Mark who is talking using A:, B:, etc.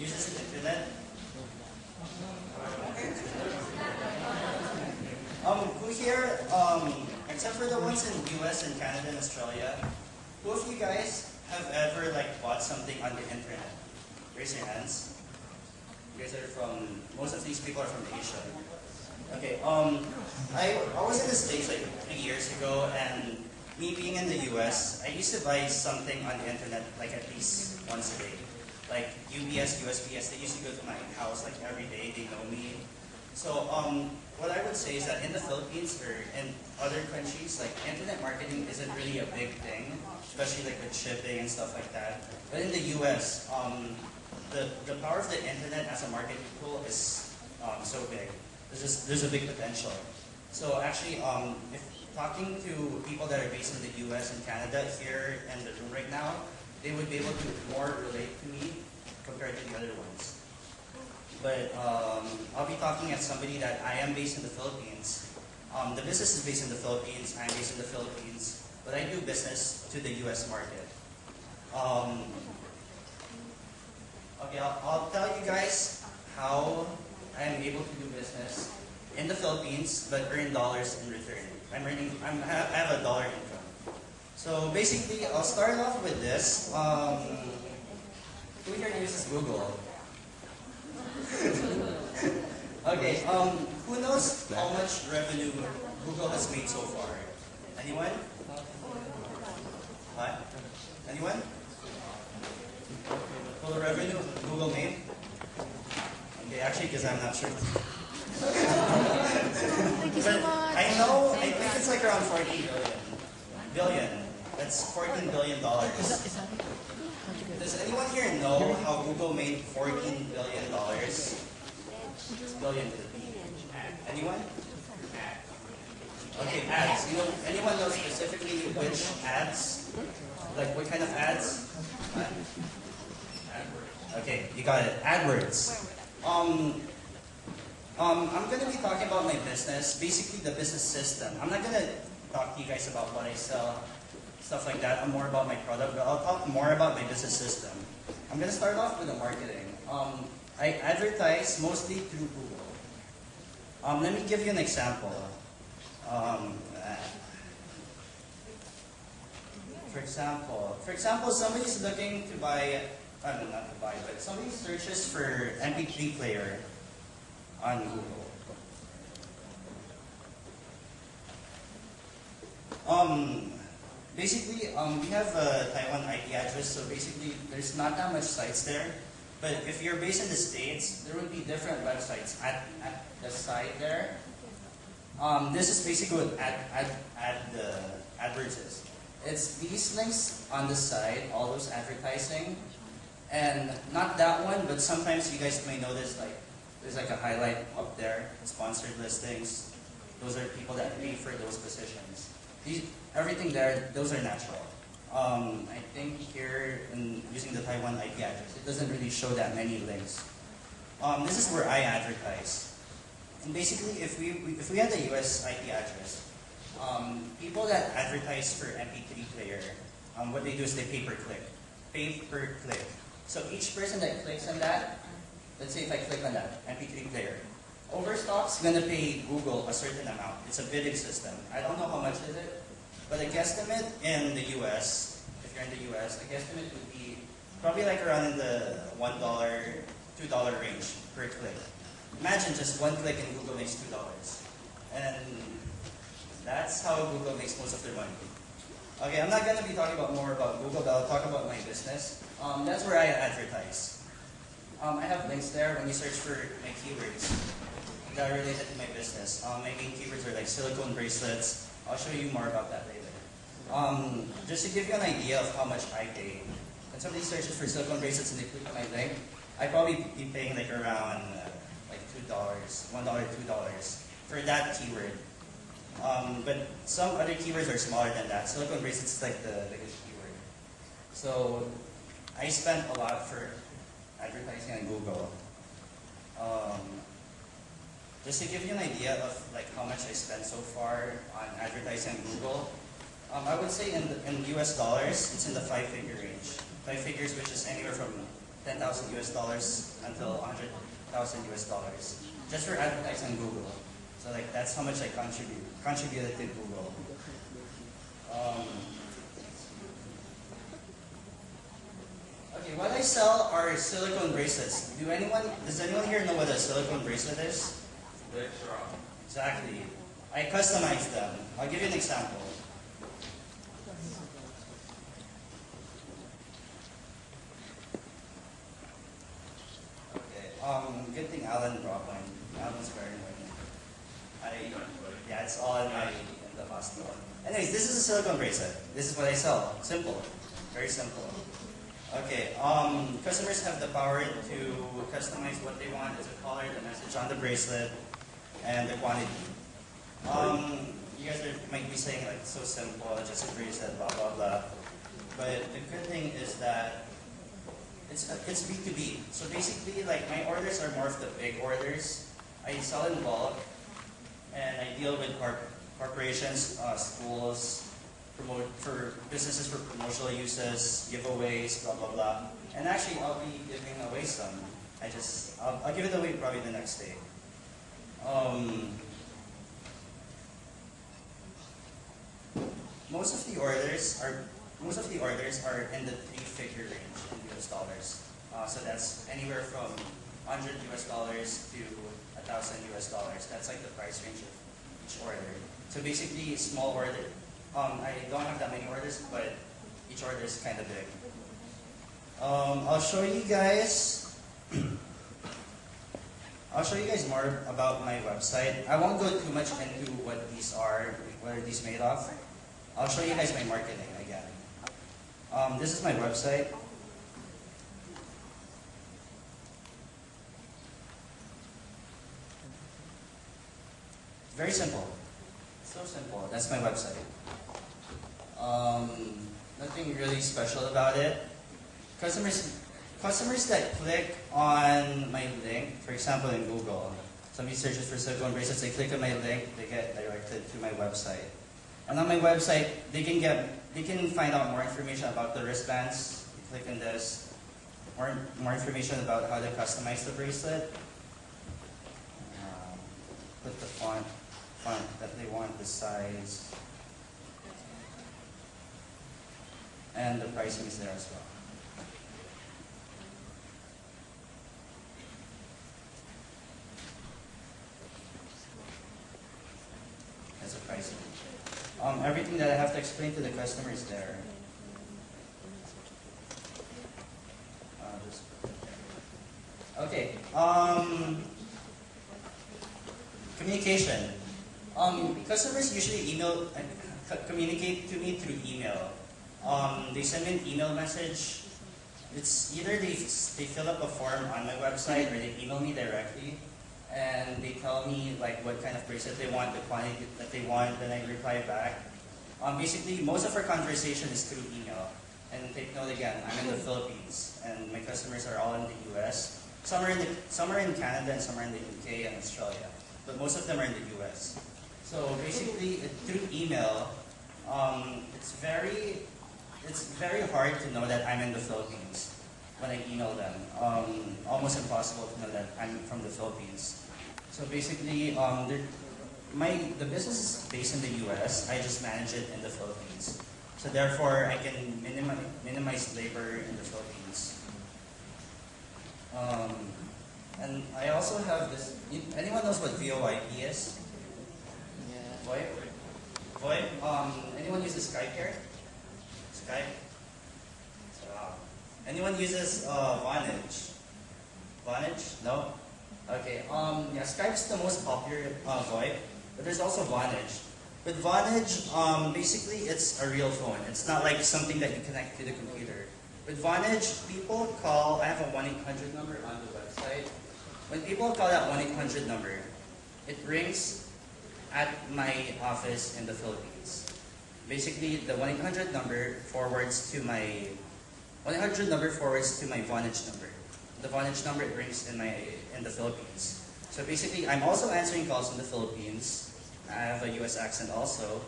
A: uses the internet? Who here, except for the ones in US and Canada and Australia, who of you guys have ever like bought something on the internet? Raise your hands. You guys are from, most of these people are from Asia. Okay, I was in the States like 3 years ago, and me being in the US, I used to buy something on the internet like at least once a day. Like UPS, USPS, they used to go to my house like every day, they know me. So what I would say is that in the Philippines or in other countries, like internet marketing isn't really a big thing, especially like with shipping and stuff like that. But in the US, the power of the internet as a marketing tool is so big. There's a big potential. So actually, if talking to people that are based in the US and Canada here in the room right now, they would be able to more relate to me compared to the other ones. But I'll be talking as somebody that I am based in the Philippines. The business is based in the Philippines, I'm based in the Philippines, but I do business to the US market. Okay, I'll tell you guys how I'm able to do business in the Philippines, but earn dollars in return. I have a dollar income. So basically, I'll start off with this. Who here uses Google? Okay, who knows how much revenue Google has made so far? Anyone? What? Anyone? Total revenue Google made? Okay, actually, because I'm not sure.
B: Thank you so much.
A: I think it's like around 14 billion. That's $14 billion. Does anyone here know how Google made $14 billion? It's billion with a B. Anyone? Okay, ads. Anyone know specifically which ads? Like what kind of ads? Okay, you got it. AdWords. I'm going to be talking about my business, basically the business system. I'm not going to talk to you guys about what I sell, stuff like that. I'm more about my product, but I'll talk more about my business system. I'm going to start off with the marketing. I advertise mostly through Google. Let me give you an example. For example, somebody's looking to buy, not to buy, but somebody searches for MP3 player on Google. Basically, we have a Taiwan IP address, so basically there's not that much sites there. But if you're based in the States, there would be different websites at the site there. This is basically what AdWords is. It's these links on the side, all those advertising, and not that one, but sometimes you guys may notice like there's like a highlight up there, sponsored listings. Those are people that pay for those positions. Everything there, those are natural. I think here, using the Taiwan IP address, it doesn't really show that many links. This is where I advertise. And basically, if we had a US IP address, people that advertise for MP3 player, what they do is they pay per click. Pay per click. So each person that clicks on that, let's say if I click on that, MP3 player, Overstock's going to pay Google a certain amount. It's a bidding system. I don't know how much is it, but a guesstimate in the US, if you're in the US, a guesstimate would be probably like around in the $1, $2 range per click. Imagine just one click and Google makes $2. And that's how Google makes most of their money. Okay, I'm not going to be talking more about Google, but I'll talk about my business. That's where I advertise. I have links there when you search for my keywords that are related to my business. My main keywords are like silicone bracelets. I'll show you more about that later. Just to give you an idea of how much I pay. When somebody searches for silicone bracelets and they click on my link, I'd probably be paying like around like $2, $1, $2 for that keyword. But some other keywords are smaller than that. Silicone bracelets is like the biggest keyword. So I spent a lot for advertising on Google. Just to give you an idea of like how much I spent so far on advertising on Google, I would say in US dollars, it's in the 5-figure range. 5 figures, which is anywhere from 10,000 US dollars until 100,000 US dollars just for advertising on Google. So like that's how much I contributed to Google. Okay, what I sell are silicone bracelets. Does anyone here know what a silicone bracelet is? Exactly. I customize them. I'll give you an example. Okay. Good thing Alan brought one. Alan's wearing one. Yeah, it's all in the hospital. Anyways, this is a silicone bracelet. This is what I sell. Simple. Very simple. Okay, customers have the power to customize what they want as a color, the message on the bracelet, and the quantity. You guys might be saying like, so simple, just a bracelet, blah, blah, blah. But the good thing is that it's B2B. So basically, like my orders are more of the big orders. I sell in bulk, and I deal with corporations, schools, for businesses for promotional uses, giveaways, blah blah blah. And actually, I'll be giving away some. I'll give it away probably the next day. Most of the orders are in the 3-figure range in US dollars. So that's anywhere from 100 US dollars to 1,000 US dollars. That's like the price range of each order. So basically, small order. I don't have that many orders, but each order is kind of big. I'll show you guys. I'll show you guys more about my website. I won't go too much into what these are made of. I'll show you guys my marketing again. This is my website. Very simple. So simple. That's my website. Nothing really special about it. Customers that click on my link, for example in Google, somebody searches for silicone bracelets, they click on my link, they get directed to my website. And on my website, they can find out more information about the wristbands. You click on this. More information about how to customize the bracelet. Put the font that they want, the size, and the pricing is there as well. That's a pricing. Everything that I have to explain to the customer is there. Okay. Communication. Customers usually communicate to me through email. They send me an email message. It's either they fill up a form on my website or they email me directly, and they tell me like what kind of bracelet they want, the quantity that they want, then I reply back. Basically, most of our conversation is through email. And take note again, I'm in the Philippines, and my customers are all in the US. Some are in Canada, and some are in the UK and Australia, but most of them are in the US. So basically, through email, it's very hard to know that I'm in the Philippines when I email them. Almost impossible to know that I'm from the Philippines. So basically, the business is based in the US. I just manage it in the Philippines. So therefore, I can minimize labor in the Philippines. And I also have this. Anyone knows what VoIP is? Yeah. VoIP. Anyone uses Skype here? Skype. Anyone uses Vonage? Vonage? No. Okay. Yeah. Skype's the most popular VoIP, but there's also Vonage. With Vonage, basically it's a real phone. It's not like something that you connect to the computer. With Vonage, people call. I have a 1-800 number on the website. When people call that 1-800 number, it rings at my office in the Philippines. Basically, the 1-800 number forwards to my Vonage number. The Vonage number rings in the Philippines. So basically, I'm also answering calls in the Philippines. I have a US accent also.